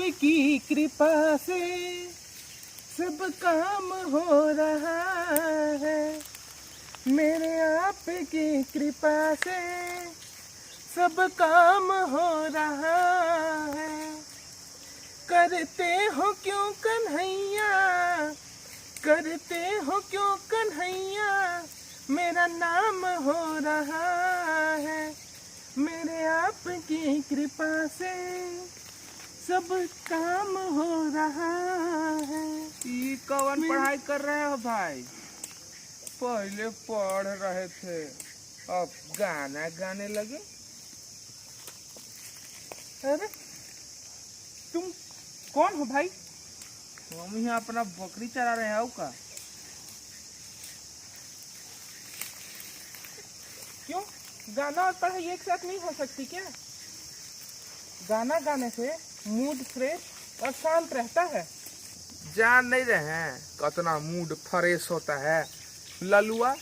आपकी कृपा से सब काम हो रहा है। मेरे आपकी कृपा से सब काम हो रहा है। करते हो क्यों कन्हैया, करते हो क्यों कन्हैया, मेरा नाम हो रहा है। मेरे आपकी कृपा से सब काम हो रहा है। ये कौन पढ़ाई कर रहे हो भाई? पहले पढ़ रहे थे, अब गाना गाने लगे। अरे तुम कौन हो भाई? हम यहाँ अपना बकरी चरा रहे हैं का? क्यों, गाना और पढ़ाई एक साथ नहीं हो सकती क्या? गाना गाने से मूड फ्रेश और शांत रहता है। जान नहीं रहे हैं कितना मूड फ्रेश होता है। ललुआ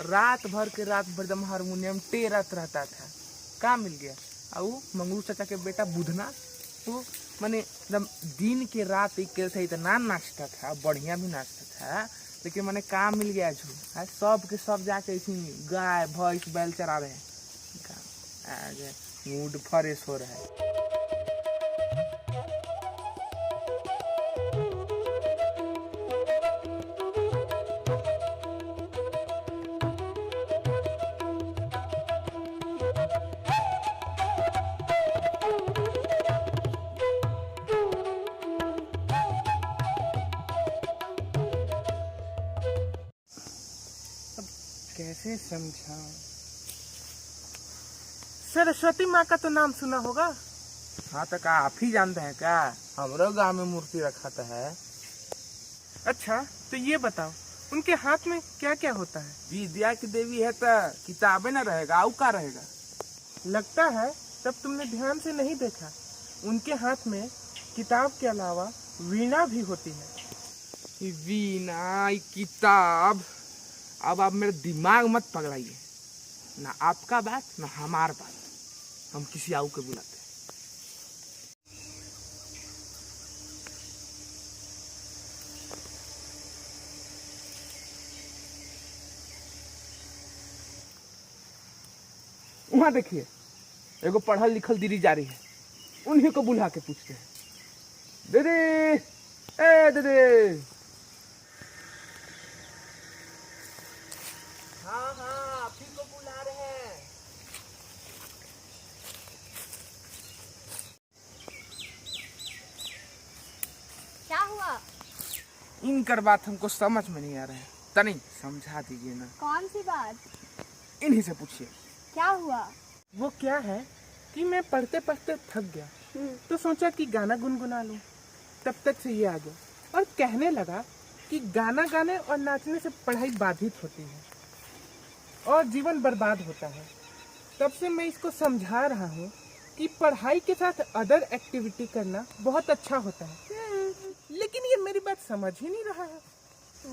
रात भर एकदम हारमोनियम टेरत रहता था। का मिल गया? और मंगरू चाचा के बेटा बुधना तो माने एकदम दिन के रात एक से इतना नाचता था, बढ़िया भी नाचता था, लेकिन मैंने काम मिल गया झू। सब के सब जाके इसी गाय भैंस बैल चरा रहे हैं। मूड फ्रेश हो रहा है। कैसे समझाऊं? सरस्वती माँ का तो नाम सुना होगा। हाँ तो का आप ही जानते हैं क्या? हमारे गांव में मूर्ति रखा था है। अच्छा तो ये बताओ, उनके हाथ में क्या क्या होता है? विद्या की देवी है तो किताबें न रहेगा, आउ का रहेगा? लगता है तब तुमने ध्यान से नहीं देखा। उनके हाथ में किताब के अलावा वीणा भी होती है। वीणा किताब, अब आप मेरे दिमाग मत पकड़ाइए। ना आपका बात ना हमार बात, हम किसी आऊ के बुलाते हैं। वहां देखिए, एगो पढ़ल लिखल दीदी जा रही है। उन्हीं को बुला के पूछते हैं। दीदी, ए दीदी। हाँ हाँ, आप ही को बुला रहे हैं। क्या हुआ? इनकर बात हमको समझ में नहीं आ रहा है, तनी समझा दीजिए ना। कौन सी बात? इन्हीं से पूछिए। क्या हुआ? वो क्या है कि मैं पढ़ते पढ़ते थक गया, तो सोचा कि गाना गुनगुना लूं। तब तक से ये आ गया और कहने लगा कि गाना गाने और नाचने से पढ़ाई बाधित होती है और जीवन बर्बाद होता है। तब से मैं इसको समझा रहा हूँ कि पढ़ाई के साथ अदर एक्टिविटी करना बहुत अच्छा होता है, लेकिन ये मेरी बात समझ ही नहीं रहा है।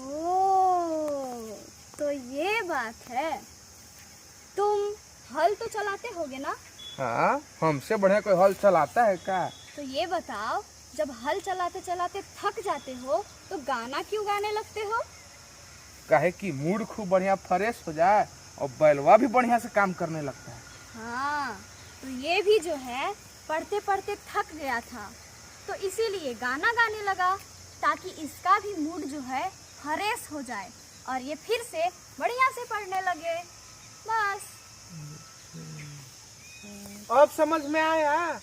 ओह, तो ये बात है। तुम हल तो चलाते होगे ना? हाँ, हमसे बढ़िया कोई हल चलाता है क्या? तो ये बताओ, जब हल चलाते चलाते थक जाते हो तो गाना क्यों गाने लगते हो? काहे कि मूड खूब बढ़िया फ्रेश हो जाए और बैलवा भी बढ़िया से काम करने लगता है। हाँ, तो ये भी जो है पढ़ते पढ़ते थक गया था, तो इसीलिए गाना गाने लगा, ताकि इसका भी मूड जो है फ्रेश हो जाए और ये फिर से बढ़िया से पढ़ने लगे। बस। अब समझ में आया?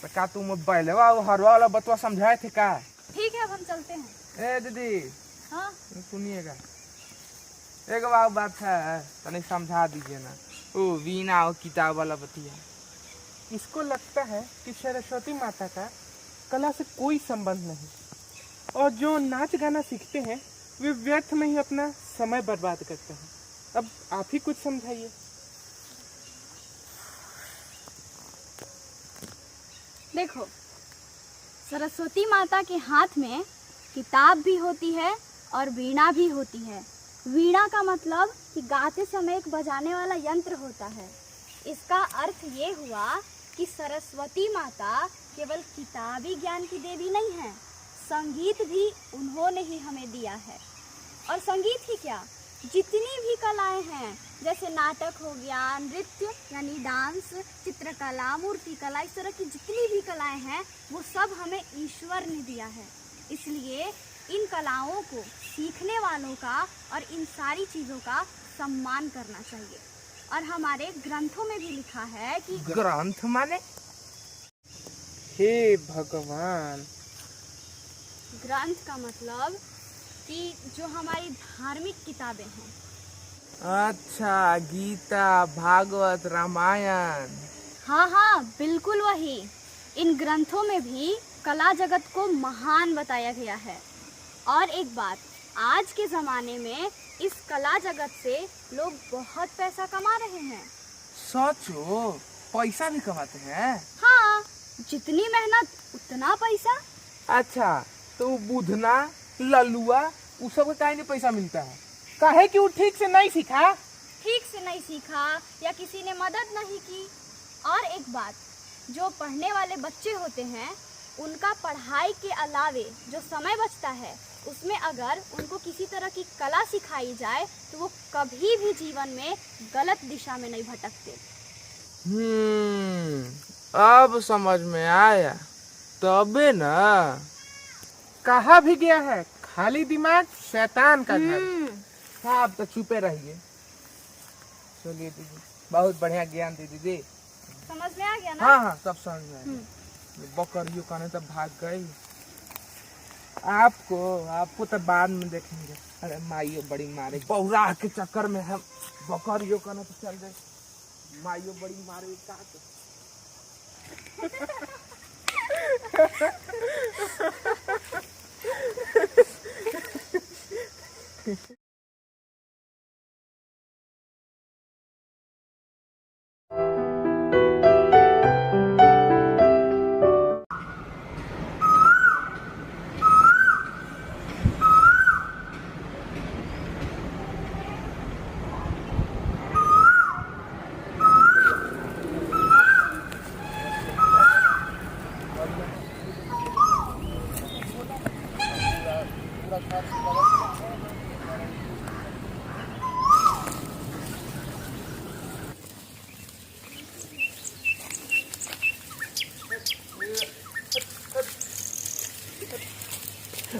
तो का तुम बैलवा और हरवा वाला बतवा समझाए थे का? ठीक है, अब हम चलते हैं। ए दीदी, हाँ, सुनिएगा, एक बात है, तनी समझा दीजिए ना। ओ वीणा और किताब वाला बतिया। इसको लगता है कि सरस्वती माता का कला से कोई संबंध नहीं, और जो नाच गाना सीखते हैं वे व्यर्थ में ही अपना समय बर्बाद करते हैं। अब आप ही कुछ समझाइए। देखो, सरस्वती माता के हाथ में किताब भी होती है और वीणा भी होती है। वीणा का मतलब कि गाते समय एक बजाने वाला यंत्र होता है। इसका अर्थ ये हुआ कि सरस्वती माता केवल किताबी ज्ञान की देवी नहीं है, संगीत भी उन्होंने ही हमें दिया है। और संगीत ही क्या, जितनी भी कलाएं हैं, जैसे नाटक हो गया, नृत्य यानी डांस, चित्रकला, मूर्ति कला, इस तरह की जितनी भी कलाएं हैं वो सब हमें ईश्वर ने दिया है। इसलिए इन कलाओं को सीखने वालों का और इन सारी चीज़ों का सम्मान करना चाहिए। और हमारे ग्रंथों में भी लिखा है कि ग्रंथ माने? हे भगवान, ग्रंथ का मतलब कि जो हमारी धार्मिक किताबें हैं। अच्छा, गीता, भागवत, रामायण। हाँ, बिल्कुल वही। इन ग्रंथों में भी कला जगत को महान बताया गया है। और एक बात, आज के ज़माने में इस कला जगत से लोग बहुत पैसा कमा रहे हैं। सोचो, पैसा भी कमाते हैं। हाँ, जितनी मेहनत उतना पैसा। अच्छा, तो बुधना, ललुआ, उस सब का काहे नहीं पैसा मिलता है? काहे कि वो ठीक से नहीं सीखा। ठीक से नहीं सीखा या किसी ने मदद नहीं की। और एक बात, जो पढ़ने वाले बच्चे होते हैं उनका पढ़ाई के अलावे जो समय बचता है उसमें अगर उनको किसी तरह की कला सिखाई जाए तो वो कभी भी जीवन में गलत दिशा में नहीं भटकते। अब समझ में आया। तबे ना। कहा भी गया है, खाली दिमाग शैतान का घर। आप तो चुपे रहिए। चलिए दीदी, बहुत बढ़िया ज्ञान दी दीदी। समझ में आ गया ना? हाँ, सब समझ में आया। बकरियों का नहीं तो भाग गई। आपको तो बाद में देखेंगे। अरे माइयो बड़ी मारे, बहुरा के चक्कर में हम बकरियों का ना तो चल गए। माइयो बड़ी मारे का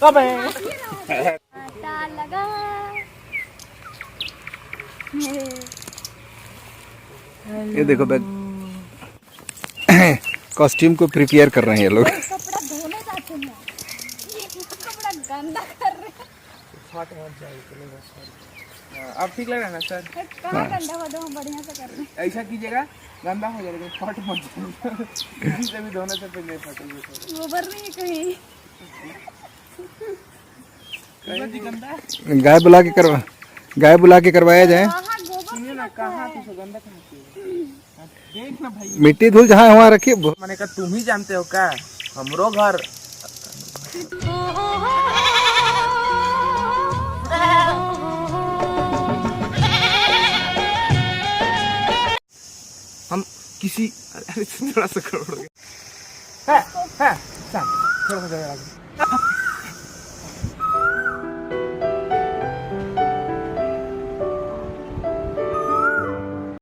अबे पता लगा। ये देखो बैग कॉस्ट्यूम को प्रिपेयर कर रहे हैं ये लोग। कपड़ा धोने जाते हैं, कपड़ा गंदा कर रहे हैं। फट मत जाए, चलेगा सर। अब ठीक लग रहा है ना सर? कहाँ गंदा हुआ, तो हम बढ़िया से कर रहे हैं। ऐसा कीजिएगा, गंदा हो जाएगा, फट मत जाएगा। इसे भी धोने से पहले फटेगा। गोबर नहीं है कहीं। गाय बुला के करवाया जाए। हाँ, गोबर सुनिए ना, कहाँ तो गंदा कहाँ किया? देख ना भाई, मिट्टी धूल जहाँ वहाँ रखिए। मैंने कहा तुम ही जानते हो क्या? हमरो घर हम किसी अरे थोड़ा सा करोड़ हो गया है, चल थोड़ा सा जगह